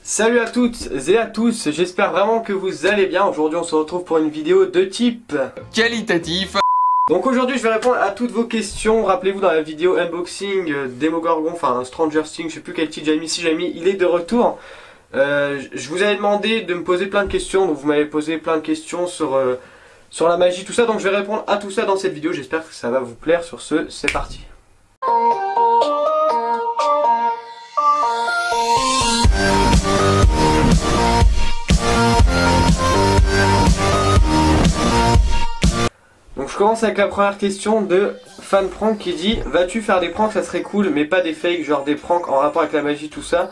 Salut à toutes et à tous, j'espère vraiment que vous allez bien. Aujourd'hui on se retrouve pour une vidéo de type qualitatif. Donc aujourd'hui je vais répondre à toutes vos questions. Rappelez-vous dans la vidéo unboxing Demogorgon, enfin Stranger Things, je sais plus quel titre j'ai mis, si j'ai mis, il est de retour. Je vous avais demandé de me poser plein de questions, donc vous m'avez posé plein de questions sur la magie, tout ça. Donc je vais répondre à tout ça dans cette vidéo, j'espère que ça va vous plaire. Sur ce, c'est parti. Donc je commence avec la première question de FanPrank qui dit: vas-tu faire des pranks, ça serait cool, mais pas des fakes, genre des pranks en rapport avec la magie, tout ça.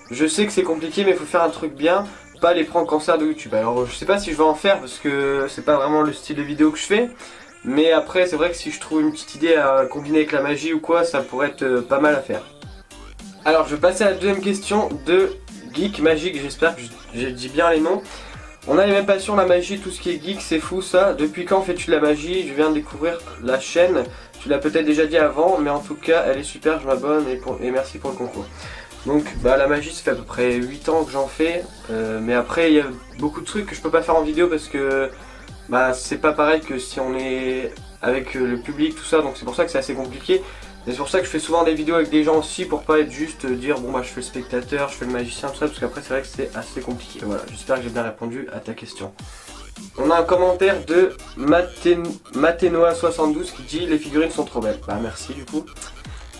Je sais que c'est compliqué, mais il faut faire un truc bien, pas les pranks cancer de YouTube. Alors je sais pas si je vais en faire parce que c'est pas vraiment le style de vidéo que je fais. Mais après c'est vrai que si je trouve une petite idée à combiner avec la magie ou quoi, ça pourrait être pas mal à faire. Alors je vais passer à la deuxième question de Geek Magique, j'espère que je dis bien les noms. On a les mêmes passions, la magie, tout ce qui est geek, c'est fou ça. Depuis quand fais-tu de la magie? Je viens de découvrir la chaîne. Tu l'as peut-être déjà dit avant, mais en tout cas elle est super, je m'abonne et merci pour le concours. Donc bah la magie, ça fait à peu près 8 ans que j'en fais. Mais après il y a beaucoup de trucs que je peux pas faire en vidéo parce que bah c'est pas pareil que si on est avec le public, tout ça. Donc c'est pour ça que c'est assez compliqué. C'est pour ça que je fais souvent des vidéos avec des gens aussi, pour pas être juste dire bon bah je fais le spectateur, je fais le magicien, tout ça, parce qu'après c'est vrai que c'est assez compliqué. Voilà, j'espère que j'ai bien répondu à ta question. On a un commentaire de Matenoa72 qui dit: les figurines sont trop belles. Bah merci du coup.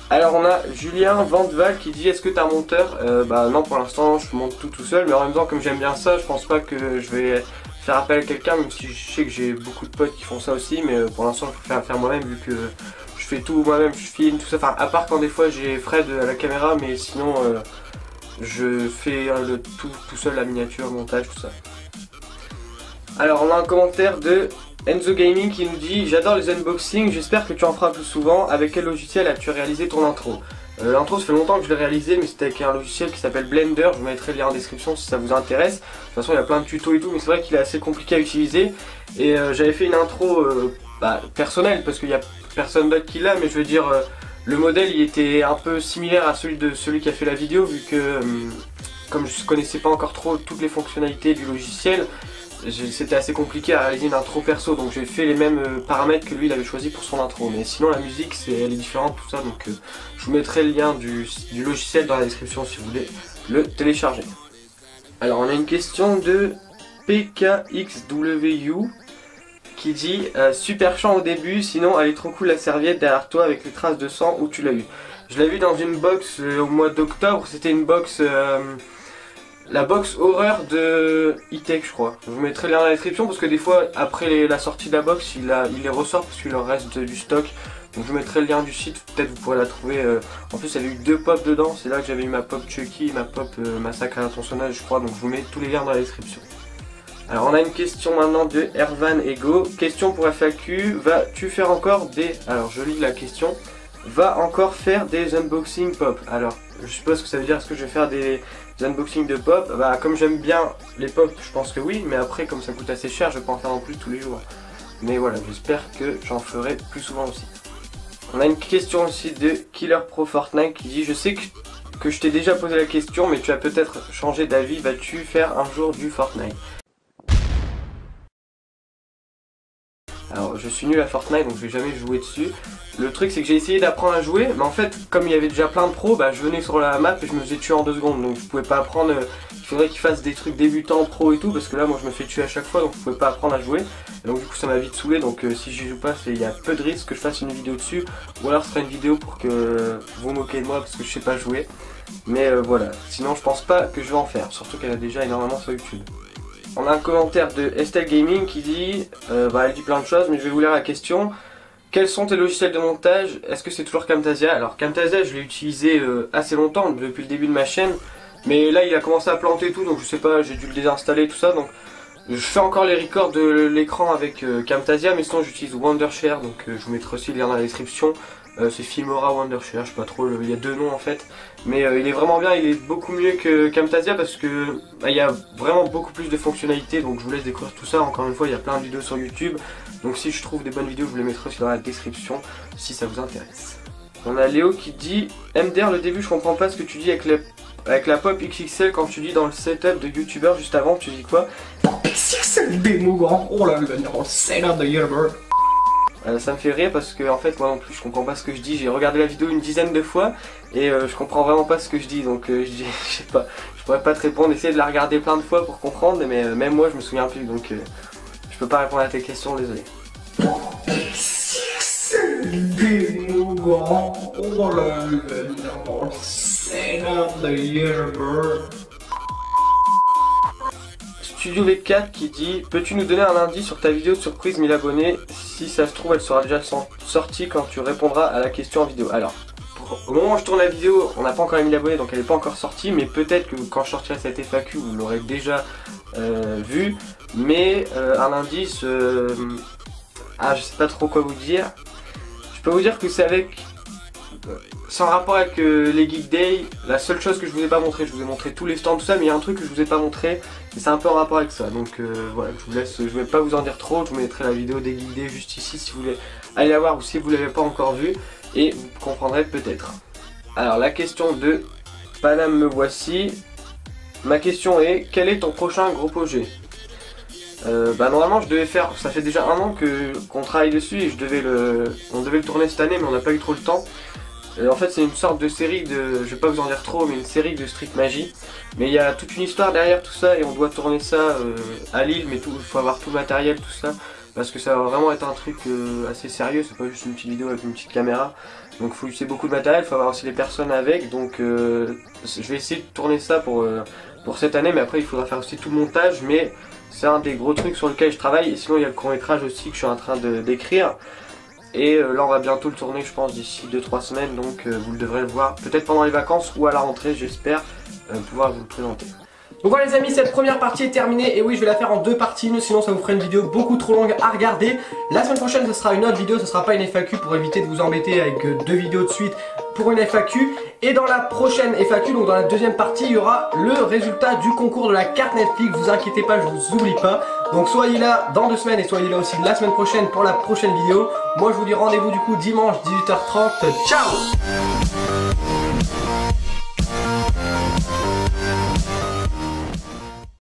Alors on a Julien Vandeval qui dit: est-ce que t'as un monteur? Bah non, pour l'instant je monte tout seul, mais en même temps comme j'aime bien ça, je pense pas que je vais faire appel à quelqu'un, même si je sais que j'ai beaucoup de potes qui font ça aussi, mais pour l'instant je préfère faire moi-même vu que je fais tout moi-même, je filme tout ça, enfin à part quand des fois j'ai Fred à la caméra, mais sinon je fais tout seul, la miniature, le montage, tout ça. Alors on a un commentaire de Enzo Gaming qui nous dit: j'adore les unboxings, j'espère que tu en feras plus souvent. Avec quel logiciel as-tu réalisé ton intro? L'intro, ça fait longtemps que je l'ai réalisé, mais c'était avec un logiciel qui s'appelle Blender. Je vous mettrai le lien en description si ça vous intéresse. De toute façon il y a plein de tutos et tout, mais c'est vrai qu'il est assez compliqué à utiliser. Et j'avais fait une intro personnelle parce qu'il y a personne d'autre qui l'a, mais je veux dire le modèle il était un peu similaire à celui qui a fait la vidéo, vu que comme je connaissais pas encore trop toutes les fonctionnalités du logiciel, c'était assez compliqué à réaliser une intro perso, donc j'ai fait les mêmes paramètres que lui il avait choisi pour son intro. Mais sinon la musique elle est différente, tout ça, donc je vous mettrai le lien du logiciel dans la description si vous voulez le télécharger. Alors on a une question de PKXWU qui dit: super chant au début, sinon elle est trop cool la serviette derrière toi avec les traces de sang, où tu l'as eu? Je l'ai vu dans une box au mois d'octobre, c'était une box, la box horreur de E-Tech je crois. Je vous mettrai le lien dans la description parce que des fois après la sortie de la box il les ressort parce qu'il leur reste du stock. Donc je vous mettrai le lien du site, peut-être vous pourrez la trouver. En plus il y avait eu 2 pops dedans, c'est là que j'avais eu ma pop Chucky, ma pop Massacre à la tronçonneuse je crois, donc je vous mets tous les liens dans la description. Alors on a une question maintenant de Ervan Ego. Question pour FAQ: vas-tu faire encore des... Alors je lis la question. Va encore faire des unboxings pop? Alors je suppose que ça veut dire: est-ce que je vais faire des unboxings de pop? Bah comme j'aime bien les pop, je pense que oui, mais après comme ça coûte assez cher, je vais pas en faire non plus tous les jours. Mais voilà, j'espère que j'en ferai plus souvent aussi. On a une question aussi de Killer Pro Fortnite qui dit: je sais que je t'ai déjà posé la question, mais tu as peut-être changé d'avis, vas-tu faire un jour du Fortnite? Alors je suis nul à Fortnite, donc je vais jamais jouer dessus. Le truc c'est que j'ai essayé d'apprendre à jouer, mais en fait comme il y avait déjà plein de pros, bah je venais sur la map et je me faisais tuer en 2 secondes. Donc je pouvais pas apprendre, il faudrait qu'ils fassent des trucs débutants, pro et tout, parce que là moi je me fais tuer à chaque fois, donc je pouvais pas apprendre à jouer. Et donc du coup ça m'a vite saoulé, donc si j'y joue pas, il y a peu de risques que je fasse une vidéo dessus. Ou alors ce sera une vidéo pour que vous vous moquez de moi parce que je sais pas jouer. Mais voilà, sinon je pense pas que je vais en faire, surtout qu'elle a déjà énormément sur YouTube. On a un commentaire de Estelle Gaming qui dit, elle dit plein de choses, mais je vais vous lire la question. Quels sont tes logiciels de montage? Est-ce que c'est toujours Camtasia? Alors Camtasia je l'ai utilisé assez longtemps, depuis le début de ma chaîne. Mais là il a commencé à planter et tout, donc je sais pas, j'ai dû le désinstaller tout ça. Donc je fais encore les records de l'écran avec Camtasia, mais sinon j'utilise Wondershare, donc je vous mettrai aussi le lien dans la description. C'est Filmora Wondershare, je sais pas trop, il y a 2 noms en fait. Mais il est vraiment bien, il est beaucoup mieux que Camtasia parce que il y a vraiment beaucoup plus de fonctionnalités. Donc je vous laisse découvrir tout ça, encore une fois il y a plein de vidéos sur YouTube. Donc si je trouve des bonnes vidéos je vous les mettrai aussi dans la description si ça vous intéresse. On a Léo qui dit: MDR le début je comprends pas ce que tu dis avec avec la pop XXL quand tu dis dans le setup de youtubeur juste avant, tu dis quoi? XXL démo grand, oh là là, dans le setup de youtubeur. Ça me fait rire parce que en fait moi non plus je comprends pas ce que je dis, j'ai regardé la vidéo une dizaine de fois et je comprends vraiment pas ce que je dis, donc je sais pas, je pourrais pas te répondre, essayer de la regarder plein de fois pour comprendre, mais même moi je me souviens plus, donc je peux pas répondre à tes questions, désolé. Démo grand, oh là là, dans le setup de youtubeur. Studio V4 qui dit: peux-tu nous donner un indice sur ta vidéo de surprise 1000 abonnés? Si ça se trouve elle sera déjà sortie quand tu répondras à la question en vidéo. Alors au moment où je tourne la vidéo on n'a pas encore les 1000 abonnés donc elle n'est pas encore sortie, mais peut-être que quand je sortirai cette FAQ vous l'aurez déjà vu. Mais un indice, je sais pas trop quoi vous dire. Je peux vous dire que c'est avec... sans rapport avec les Geek Day, la seule chose que je vous ai pas montré, je vous ai montré tous les stands, tout ça, mais il y a un truc que je vous ai pas montré, et c'est un peu en rapport avec ça, donc voilà, je vous laisse, je vais pas vous en dire trop, je vous mettrai la vidéo des Geek Day juste ici si vous voulez aller la voir ou si vous l'avez pas encore vue, et vous comprendrez peut-être. Alors la question de Paname me voici, ma question est: quel est ton prochain gros projet? Normalement je devais faire, ça fait déjà un an qu'on travaille dessus et on devait le tourner cette année mais on n'a pas eu trop le temps. En fait c'est une sorte de série de, je vais pas vous en dire trop, mais une série de Street Magie. Mais il y a toute une histoire derrière tout ça et on doit tourner ça à Lille, mais il faut avoir tout le matériel, tout ça. Parce que ça va vraiment être un truc assez sérieux, c'est pas juste une petite vidéo avec une petite caméra. Donc il faut utiliser beaucoup de matériel, il faut avoir aussi les personnes avec. Donc je vais essayer de tourner ça pour cette année, mais après il faudra faire aussi tout le montage. Mais c'est un des gros trucs sur lequel je travaille. Et sinon il y a le court-métrage aussi que je suis en train d'écrire. Et là on va bientôt le tourner, je pense d'ici 2-3 semaines, donc vous le devrez le voir peut-être pendant les vacances ou à la rentrée, j'espère pouvoir vous le présenter. Donc voilà les amis, cette première partie est terminée, et oui je vais la faire en deux parties, sinon ça vous ferait une vidéo beaucoup trop longue à regarder. La semaine prochaine ce sera une autre vidéo, ce sera pas une FAQ pour éviter de vous embêter avec deux vidéos de suite pour une FAQ. Et dans la prochaine FAQ, donc dans la deuxième partie, il y aura le résultat du concours de la carte Netflix, vous inquiétez pas, je vous oublie pas. Donc soyez là dans 2 semaines et soyez là aussi la semaine prochaine pour la prochaine vidéo. Moi je vous dis rendez-vous du coup dimanche 18h30, ciao.